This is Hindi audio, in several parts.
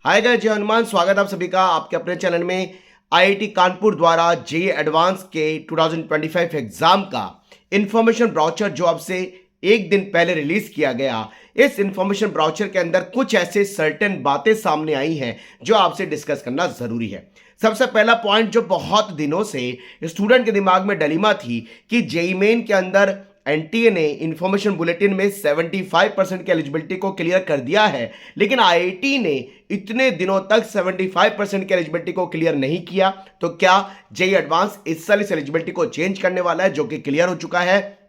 हाय गाइस, जय हनुमान। स्वागत आप सभी का आपके अपने चैनल में। आईआईटी कानपुर द्वारा जेईई एडवांस के 2025 एग्जाम का इंफॉर्मेशन ब्राउचर जो आपसे एक दिन पहले रिलीज किया गया, इस इंफॉर्मेशन ब्राउचर के अंदर कुछ ऐसे सर्टेन बातें सामने आई हैं जो आपसे डिस्कस करना जरूरी है। सबसे पहला पॉइंट जो बहुत दिनों से स्टूडेंट के दिमाग में डलीमा थी कि जेईई मेन के अंदर एनटीए ने इंफॉर्मेशन बुलेटिन में 75% की एलिजिबिलिटी को क्लियर कर दिया है, लेकिन आईआईटी ने इतने दिनों तक 75% की एलिजिबिलिटी को क्लियर नहीं किया। तो क्या जेईई एडवांस इस साल इस एलिजिबिलिटी को चेंज करने वाला है, जो कि क्लियर हो चुका है।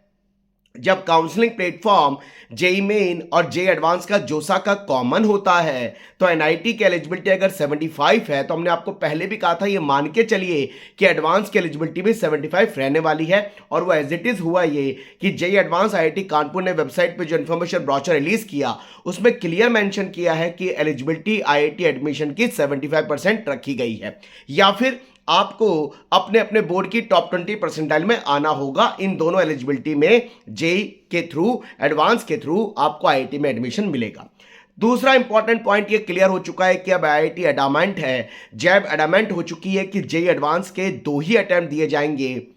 जब काउंसलिंग प्लेटफॉर्म जेईई मेन और जेईई एडवांस का जोसा का कॉमन होता है तो एनआईटी की एलिजिबिलिटी अगर 75 है, तो हमने आपको पहले भी कहा था ये मान के चलिए कि एडवांस की एलिजिबिलिटी भी 75 रहने वाली है। और वो एज इट इज हुआ ये कि जेईई एडवांस आईआईटी कानपुर ने वेबसाइट पे जो इन्फॉर्मेशन ब्राउचर रिलीज किया उसमें क्लियर मेंशन किया है कि एलिजिबिलिटी आईआईटी एडमिशन की 75% रखी गई है, या फिर आपको अपने अपने बोर्ड की टॉप 20 परसेंटाइल में आना होगा। इन दोनों एलिजिबिलिटी में जेईई के थ्रू, एडवांस के थ्रू आपको आईआईटी में एडमिशन मिलेगा। दूसरा इंपॉर्टेंट पॉइंट ये क्लियर हो चुका है कि अब आईआईटी एडामेंट है, जैब एडामेंट हो चुकी है कि जेईई एडवांस के 2 ही अटेम्प्ट दिए जाएंगे।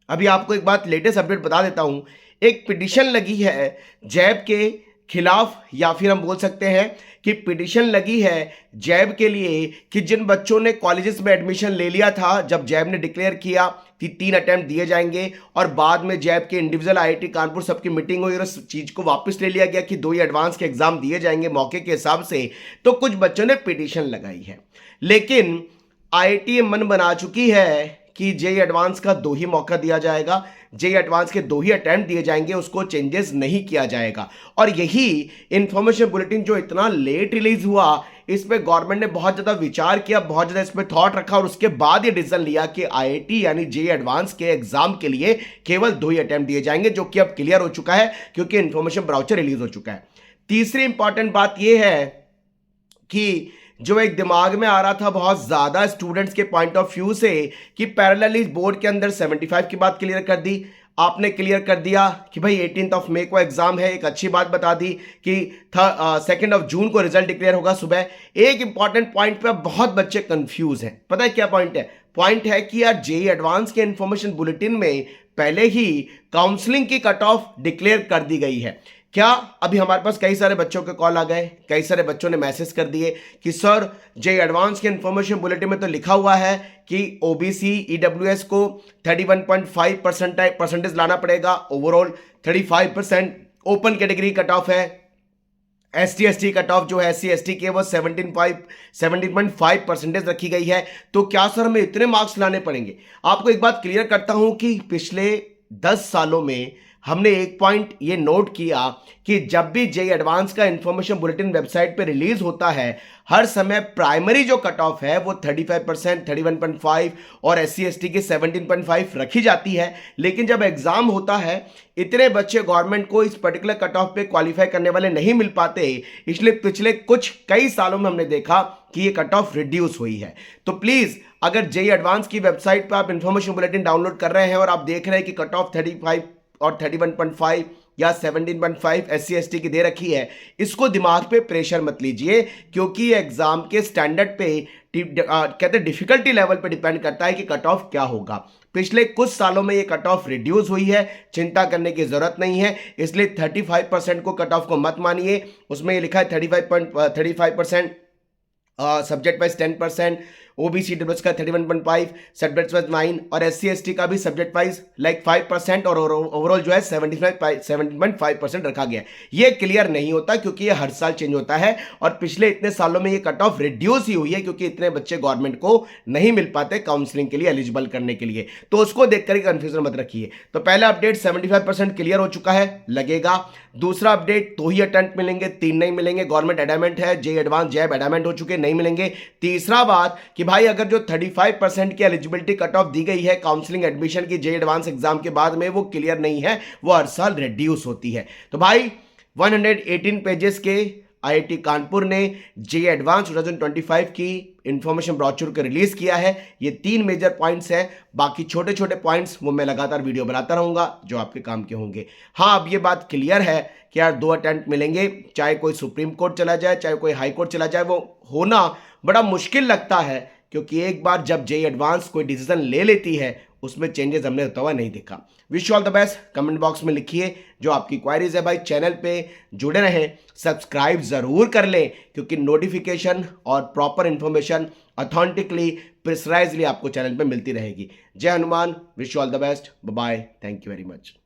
अभी आपको एक बात लेटेस्ट अपडेट बता देता हूं, एक पिटिशन लगी है जैब के खिलाफ, या फिर हम बोल सकते हैं कि पिटिशन लगी है जैब के लिए कि जिन बच्चों ने कॉलेजेस में एडमिशन ले लिया था, जब जैब ने डिक्लेयर किया कि 3 अटेम्प्ट दिए जाएंगे और बाद में जैब के इंडिविजुअल आईआईटी कानपुर सबकी मीटिंग हुई और उस चीज को वापस ले लिया गया कि 2 ही एडवांस के एग्जाम दिए जाएंगे मौके के हिसाब से, तो कुछ बच्चों ने पिटिशन लगाई है। लेकिन आईआईटी मन बना चुकी है कि जेईई एडवांस का 2 ही मौका दिया जाएगा, जेईई एडवांस के 2 ही अटेम्प्ट दिए जाएंगे, उसको चेंजेस नहीं किया जाएगा। और यही इंफॉर्मेशन बुलेटिन जो इतना लेट रिलीज हुआ, इस पे गवर्नमेंट ने बहुत ज्यादा विचार किया, बहुत ज्यादा इस पे थॉट रखा और उसके बाद ये डिसीजन लिया कि आईआईटी यानी जेईई एडवांस के एग्जाम के लिए केवल 2 ही अटेम्प्ट दिए जाएंगे, जो कि अब क्लियर हो चुका है क्योंकि इंफॉर्मेशन ब्राउचर रिलीज हो चुका है। तीसरी इंपॉर्टेंट बात यह है कि जो एक दिमाग में आ रहा था बहुत ज्यादा स्टूडेंट्स के पॉइंट ऑफ व्यू से कि पैरेलली बोर्ड के अंदर 75 की बात क्लियर कर दी, आपने क्लियर कर दिया कि भाई 18 मई को एग्जाम है, एक अच्छी बात बता दी कि 2 जून को रिजल्ट डिक्लेयर होगा सुबह। एक इंपॉर्टेंट पॉइंट पे बहुत बच्चे कंफ्यूज हैं। पता है क्या पॉइंट है? पॉइंट है कि यार जेईई एडवांस के इंफॉर्मेशन बुलेटिन में पहले ही काउंसलिंग की कट ऑफ डिक्लेयर कर दी गई है। क्या अभी हमारे पास कई सारे बच्चों के कॉल आ गए, कई सारे बच्चों ने मैसेज कर दिए कि सर जेईई एडवांस के इंफॉर्मेशन बुलेटिन में तो लिखा हुआ है कि ओबीसी ईडब्ल्यूएस को 31.5 परसेंटेज लाना पड़ेगा, overall 35% open category cut off है, एसटी एसटी कट ऑफ जो है एससी एसटी के वो 17.5 परसेंटेज रखी गई है। तो क्या सर हमें इतने मार्क्स लाने पड़ेंगे? आपको एक बात क्लियर करता हूं कि पिछले 10 सालों में हमने एक पॉइंट ये नोट किया कि जब भी जेईई एडवांस का इंफॉर्मेशन बुलेटिन वेबसाइट पे रिलीज होता है, हर समय प्राइमरी जो कट ऑफ है वो 35%, 31.5 और एससी एसटी की 17.5 रखी जाती है। लेकिन जब एग्जाम होता है, इतने बच्चे गवर्नमेंट को इस पर्टिकुलर कट ऑफ पे क्वालिफाई करने वाले नहीं मिल पाते, इसलिए पिछले कई सालों में हमने देखा कि ये कट ऑफ रिड्यूस हुई है। तो प्लीज अगर जेईई एडवांस की वेबसाइट पर आप इंफॉर्मेशन बुलेटिन डाउनलोड कर रहे हैं और आप देख रहे हैं कि कट ऑफ 35 और 31.5 या 17.5 एससी एसटी की दे रखी है, इसको दिमाग पे प्रेशर मत लीजिए, क्योंकि एग्जाम के स्टैंडर्ड पे कहते हैं डिफिकल्टी लेवल पे डिपेंड करता है कि कट ऑफ क्या होगा। पिछले कुछ सालों में ये कट ऑफ रिड्यूस हुई है, चिंता करने की जरूरत नहीं है। इसलिए 35% को कट ऑफ को मत मानिए, उसमें ये लिखा है 35% सब्जेक्ट वाइज 10%, ओबीसी डब्ल्यूएस का 31.5, सब्जेक्ट वाइज 9 और एससी एसटी का भी सब्जेक्ट वाइज 5% और ओवरऑल जो है 17.5% रखा गया है। ये क्लियर नहीं होता क्योंकि ये हर साल चेंज होता है और पिछले इतने सालों में ये कट ऑफ रिड्यूस ही हुई है क्योंकि इतने बच्चे गवर्नमेंट को नहीं मिल पाते काउंसलिंग के लिए एलिजिबल करने के लिए। तो उसको देखकर ही कंफ्यूजन मत रखिए। तो पहला अपडेट 75% क्लियर हो चुका है, लगेगा। दूसरा अपडेट 2 ही अटेम्प्ट मिलेंगे, 3 नहीं मिलेंगे। गवर्नमेंट एडामेंट है, जेईई एडवांस जैब एडामेंट हो चुके, नहीं मिलेंगे। तीसरा बात कि भाई अगर जो 35% की एलिजिबिलिटी कट ऑफ दी गई है काउंसलिंग एडमिशन की जेईई एडवांस एग्जाम के बाद में, वो क्लियर नहीं है, वो हर साल रिड्यूस होती है। तो भाई 118 पेजेस के आईआईटी कानपुर ने जेईई एडवांस 2025 की इंफॉर्मेशन ब्रोचर को रिलीज किया है। ये 3 मेजर पॉइंट्स हैं, बाकी छोटे छोटे पॉइंट्स वो मैं लगातार वीडियो बनाता रहूंगा जो आपके काम के होंगे। हाँ, अब ये बात क्लियर है कि यार 2 अटेम्प्ट मिलेंगे, चाहे कोई सुप्रीम कोर्ट चला जाए, चाहे कोई हाई कोर्ट चला जाए, वो होना बड़ा मुश्किल लगता है, क्योंकि एक बार जब जेईई एडवांस कोई डिसीजन ले लेती है उसमें चेंजेस हमने होता हुआ नहीं देखा। Wish you all the best. Comment box में लिखिए जो आपकी क्वायरीज है। भाई चैनल पे जुड़े रहें, सब्सक्राइब जरूर कर लें, क्योंकि नोटिफिकेशन और प्रॉपर इंफॉर्मेशन ऑथेंटिकली प्रिसाइजली आपको चैनल पे मिलती रहेगी। जय Hanuman. Wish you all the best. Bye bye. Thank you very much.